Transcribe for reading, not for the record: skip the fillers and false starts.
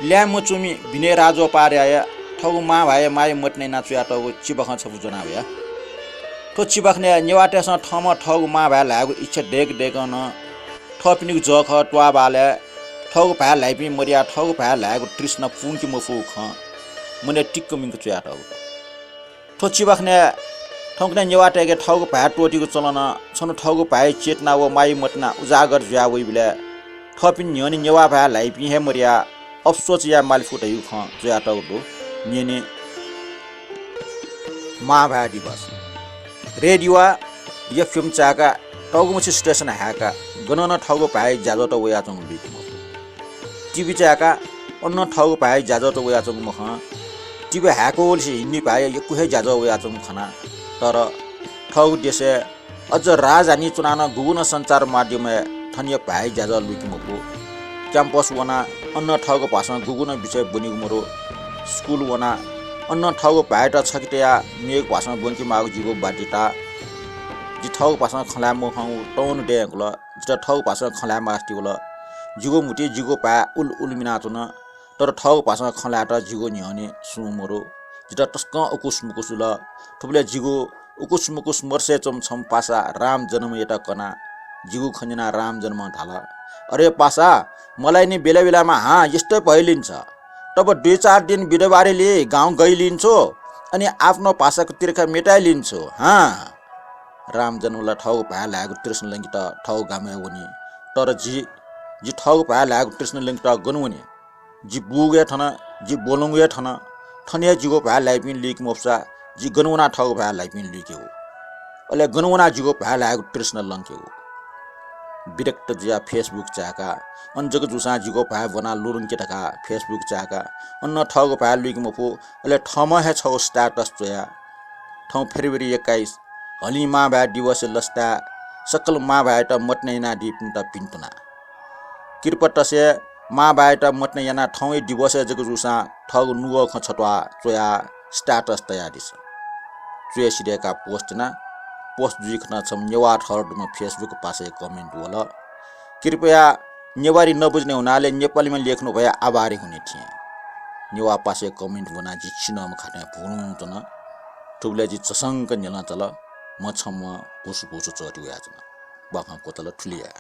ल्या मुचुमी बिने राजो पारे आया ठगु मा भाए माय मट्ने नाचुया टगु चिबख छ बुजना भया तो चिबखने नेवाटेस ठम ठगु मा भाए लागु इच्छा डेक डेकन ठपिनिक जख ट्वा बाले ठगु भाए लाइपि मरिया ठगु भाए लागु तृष्ण पुंकि मफु ख मने टिक्क मिंक चुया टगु तो चिबखने ठगने नेवाटेके ठगु भाए टोटीको चलन छन ठगु भाए चेतना व माय मट्ना उजागर ज्या वइ बिले ठपिन न्यनि नेवा भाए लाइपि हे मरिया अफसोच या मालफुट यु ख ज्या टगु नेने मा भाए दिवस रेडियोवा या फिल्म चाका टगुमछि स्टेशन हाका गणन ठगु भाइ जाजो त वया चंग बिक म टिभी चाका अन्न ठगु भाइ जाजो त वया चंग म ख टिभी हाकोलछि हिन्दी भाइ यो कुहे जाजो वया चंग खना तर ठगु देशे अझ राजधानी चुनान गुगुन संचार माध्यममा थनिय भाइ जाजो लुक मको क्याम्पस वना अन्न ठगु भाषा गुगुन विषय बनिग मरो स्कुल वना अन्न ठगु भाइ त छकितया मेग भाषा बन्की मागु जीवो बाध्यता जि ठगु भाषा खला म खाउ टौन डेगल जि ठगु भाषा खला मास्ति वल जिगो मुटी जिगो पा उल उल मिना चुन तर ठगु भाषा खला त जिगो न्यने सुमरो जि तस्क उकुस मुकुसुल थुबले जिगो उकुस मुकुस मर्से चम छम पासा राम जन्म एटा कना जिगो खन्जना राम जन्म थाला अरे पासा मलाई नि बेला बेलामा यस्तै भइलिन्छ तब 2-4 दिन बिरबारेले गाउँ गइलिन्छो अनि आफ्नो भाषाको तिर्खा मेटाइलिन्छो राम जन्मलाई ठगु भा लागु तृष्ण लंगी त ठगु गामे वनी तर जी ठगु भा लागु तृष्ण लंगी त गनुवनी जी बुगे ठन जी बोलुंगे ठन ठने जिगो भा लाइपिन लिक मोप्सा जी गनुवना ठगु भा लाइपिन लिक्यो अले गनुवना जिगो भा लागु तृष्ण लंक्यो विरक्त जिया फेसबुक चाका अनजग जुसा जिगो भा बना लुरुङ केटका फेसबुक चाका अन्न ठगु भा लिक मोपो अले ठम हे छौ स्टेटस चोया ठौ फेब्रुअरी 21 हली मा भा दिवस लस्ता सकल मा भा त मट्ने ना दिपिन त पिन्तुना किरपटसे मा भा त मट्ने याना ठौ दिवस जग जुसा ठगु नुगो ख छटवा चोया स्टेटस तया दिस चोया सिडेका पोस्ट जुइखना छम नेवा ठहरडमा फेसबुक पासे कमेन्ट वल कृपया नेवारी नबुझ्ने हुनाले नेपालीमा लेख्नु भए आभारी हुने थिए नेवा पासे कमेन्ट बना जी छिनम खाने भुनु तन ठुबले जी चसंक नेला चल म छम भुसु भुसु चट्यो याजन बाखा कोतल ठुलिया